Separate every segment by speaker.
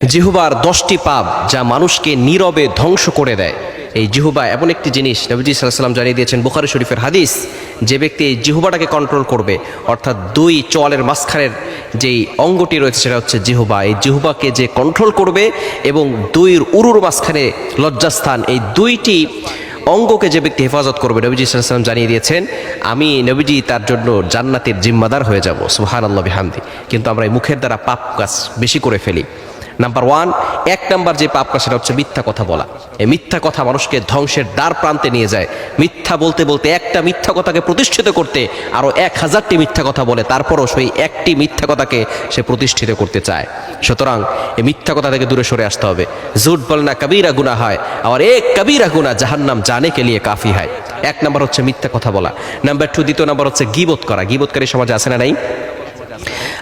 Speaker 1: জিহ্বার 10টি পাপ যা মানুষকে নীরবে ধ্বংস করে দেয়। এই জিহ্বা এমন একটি জিনিস, নবীজি সাল্লাল্লাহু আলাইহি ওয়াসাল্লাম জানিয়ে দিয়েছেন বুখারী শরীফের হাদিস, যে ব্যক্তি এই জিহ্বাটাকে কন্ট্রোল করবে, অর্থাৎ দুই চোয়ালের মাঝখানের যেই অঙ্গটি রয়েছে সেটা হচ্ছে জিহ্বা, এই জিহ্বাকে যে কন্ট্রোল করবে এবং দুইয়ের উরুর মাঝখানে লজ্জাস্থান, এই দুইটি অঙ্গকে যে ব্যক্তি হেফাজত করবে, নবীজি সাল্লাল্লাহু আলাইহি ওয়াসাল্লাম জানিয়ে দিয়েছেন আমি নবীজি তার জন্য জান্নাতের জিম্মাদার হয়ে যাব। সুবহানাল্লাহ বিহামদি। কিন্তু আমরা এই মুখের দ্বারা পাপ কাজ বেশি করে ফেলি। নাম্বার 1, 1 নাম্বার যে পাপ কাজ সেটা হচ্ছে মিথ্যা কথা বলা। এই মিথ্যা কথা মানুষকে ধ্বংসের দ্বার প্রান্তে নিয়ে যায়। মিথ্যা বলতে বলতে একটা মিথ্যা কথাকে প্রতিষ্ঠিত করতে আরো 1000টি মিথ্যা কথা বলে, তারপরও সেই একটি মিথ্যা কথাকে সে প্রতিষ্ঠিত করতে চায়। সুতরাং এই মিথ্যা কথা থেকে দূরে সরে আসতে হবে। ঝুট বলনা কবিরা গুনাহ হয়, আর এক কবিরা গুনাহ জাহান্নাম জানে কে লিয়ে কাফি হয়। 1 নাম্বার হচ্ছে মিথ্যা কথা বলা। নাম্বার 2, দ্বিতীয় নাম্বার হচ্ছে গীবত করা। গীবতকারী সমাজে আছে না নাই?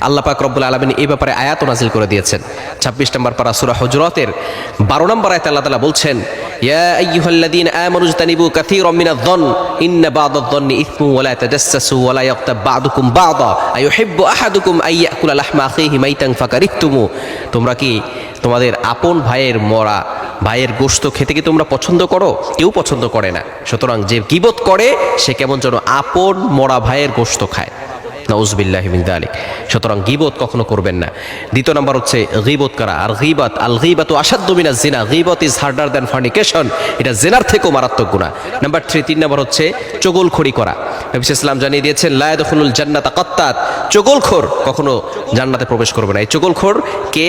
Speaker 1: আল্লাহ পাক রব্বুল আলামিন এই ব্যাপারে আয়াত নাযিল করে দিয়েছেন। 26 নম্বর পারা সূরা হুজুরাতের 12 নম্বর আয়াতে আল্লাহ তাআলা বলছেন, ইয়া আইয়ুহাল্লাযীনা আমানু ইজতানিবু কাসীরাম মিনায-যন্ন ইন্না বা'দায-যন্নি ইসমুন ওয়া লা তাজাসসাসু ওয়া লা ইয়াগতাব বা'দুকুম বা'দা আইয়ুহিব্বু আহাদুকুম আইয়াকুলা লাহমা আখিহি মাইতান ফাকারিহতুমু। তোমরা কি তোমাদের আপন ভাইয়ের মরা ভাইয়ের গোশত খেতে কি তোমরা পছন্দ করো? কেউ পছন্দ করে না। সুতরাং যে গীবত করে সে কেমন যেন আপন মরা ভাইয়ের গোশত খায়। নাউযুবিল্লাহি মিন যালিক। সুতরাং গীবত কখনো করবেন না। দ্বিতীয় নাম্বার হচ্ছে গীবত করা। আর গীবত, আল গীবাতু আশাদ্দু মিনাজ জিনা, গীবত ইজ হার্ডার দ্যান ফর্নিকেশন, এটা জিনার থেকেও মারাত্মক গুনাহ। নাম্বার 3 নাম্বার হচ্ছে চগলখড়ি করা। নবী সাল্লাল্লাহু আলাইহি ওয়াসাল্লাম জানিয়ে দিয়েছেন লা ইয়াদখুলুল জান্নাতা কাত্তাত, চগলখোর কখনো জান্নাতে প্রবেশ করবে না। এই চগলখোর কে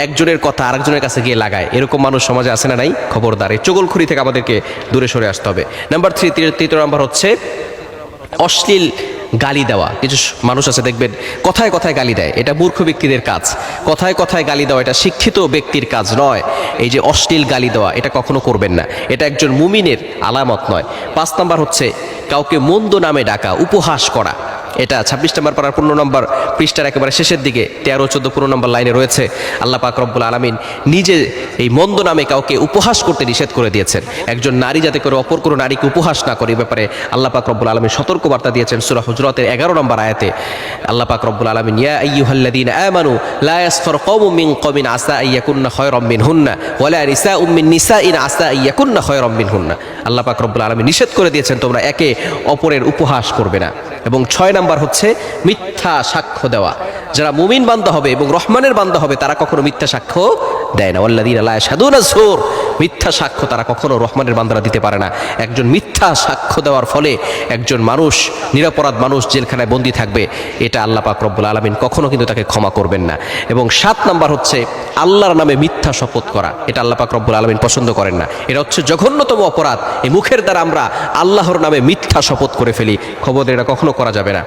Speaker 1: একজনের কথা আরেকজনের কাছে গিয়ে লাগায়, এরকম মানুষ সমাজে আছে না নাই? খবরদার, এই চগলখড়ি থেকে আমাদেরকে দূরে সরে আসতে হবে। নাম্বার 3, তৃতীয় নাম্বার হচ্ছে অশ্লীল গালি দেওয়া। কিছু মানুষ আছে দেখবেন কথায় কথায় গালি দেয়, এটা মূর্খ ব্যক্তিদের কাজ। কথায় কথায় গালি দেওয়া এটা শিক্ষিত ব্যক্তির কাজ নয়। এই যে অশ্লীল গালি দেওয়া, এটা কখনো করবেন না, এটা একজন মুমিনের আলামত নয়। 5 নাম্বার হচ্ছে কাউকে মন্দ নামে ডাকা, উপহাস করা। এটা 26 নম্বর পারার 15 নম্বর পৃষ্ঠার একেবারে শেষের দিকে 13, 14, 15 নম্বর লাইনে রয়েছে। আল্লাহ পাক রব্বুল আলামিন নিজে এই মন্দ নামে কাউকে উপহাস করতে নিষেধ করে দিয়েছেন। একজন নারী যাতে করে অপর কোনো নারীকে উপহাস না করে, এই ব্যাপারে আল্লাহ পাক রব্বুল আলামিন সতর্ক বার্তা দিয়েছেন সূরা হুজুরাতের 11 নম্বর আয়াতে। আল্লাহ পাক রব্বুল আলামিন ইয়া আইয়ুহাল্লাযীনা আমানু লা ইয়াসখার কওমুম মিন কওমিন আসা আইয়াকুন্না খায়রাম মিনহুন্না ওয়া লা নিসাউম মিন নিসাইন আসা আইয়াকুন্না খায়রাম মিনহুন্না। আল্লাহ পাক রব্বুল আলামিন নিষেধ করে দিয়েছেন তোমরা একে অপরের উপহাস করবে না। এবং 6 নাম্বার হচ্ছে মিথ্যা সাক্ষ্য দেওয়া। যারা মুমিন বান্দা হবে এবং রহমানের বান্দা হবে তারা কখনো মিথ্যা সাক্ষ্য দেয় না। ওয়াল্লাযীনা লা ইয়াশহাদুনা যুর, মিথ্যা সাক্ষ্য তারা কখনো রহমানের বান্দারা দিতে পারে না। একজন মিথ্যা সাক্ষ্য দেওয়ার ফলে একজন মানুষ, নিরপরাধ মানুষ জেলখানায় বন্দী থাকবে, এটা আল্লাহ পাক রব্বুল আলামিন কখনো কিন্তু তাকে ক্ষমা করবেন না। এবং 7 নাম্বার হচ্ছে আল্লাহর নামে মিথ্যা শপথ করা, এটা আল্লাহ পাক রব্বুল আলামিন পছন্দ করেন না। এটা হচ্ছে জঘন্যতম অপরাধ। এই মুখের দ্বারা আমরা আল্লাহর নামে মিথ্যা শপথ করে ফেলি, খবর এটা কখনো করা যাবে না।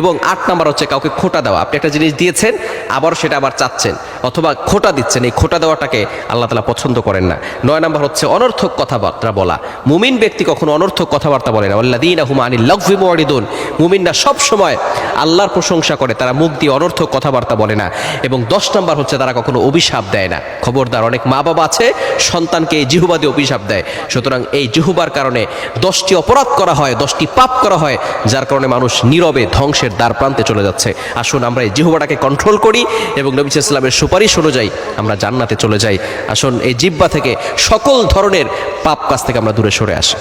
Speaker 1: এবং 8 নাম্বার হচ্ছে কাউকে খোঁটা দেওয়া। আপনি একটা জিনিস দিয়েছেন আবার সেটা আবার চাচ্ছেন অথবা খোঁটা দিচ্ছেন, এই খোঁটা দেওয়াটাকে আল্লাহ তাআলা পছন্দ করেন না। 9 নাম্বার হচ্ছে অনর্থক কথাবার্তা বলা। মুমিন ব্যক্তি কখনো অনর্থক কথাবার্তা বলে না। ওয়াল্লাযীনা হুম আনিল লাগভি মুরিদুন, মুমিনরা সব সময় আল্লাহর প্রশংসা করে, তারা মুখ দিয়ে অনর্থক কথাবার্তা বলে না। এবং 10 নাম্বার হচ্ছে তারা কখনো অভিশাপ দেয় না। খবরদার, অনেক মা বাবা আছে সন্তানকে এই জিহ্বা দিয়ে অভিশাপ দেয়। সুতরাং এই জিহ্বার কারণে 10টি অপরাধ করা হয়, 10টি পাপ করা হয়, যার কারণে মানুষ নীরবে ধ্বংসের দ্বার প্রান্তে চলে যাচ্ছে। আসুন আমরা এই জিহ্বাটাকে কন্ট্রোল করি এবং নবী সাল্লাল্লাহু আলাইহি ওয়াসাল্লামের সুপারিশ অনুযায়ী আমরা জান্নাতে চলে যাই। আসুন এই জিহ্বা থেকে সকল ধরনের পাপ কাজ থেকে আমরা দূরে সরে আসি।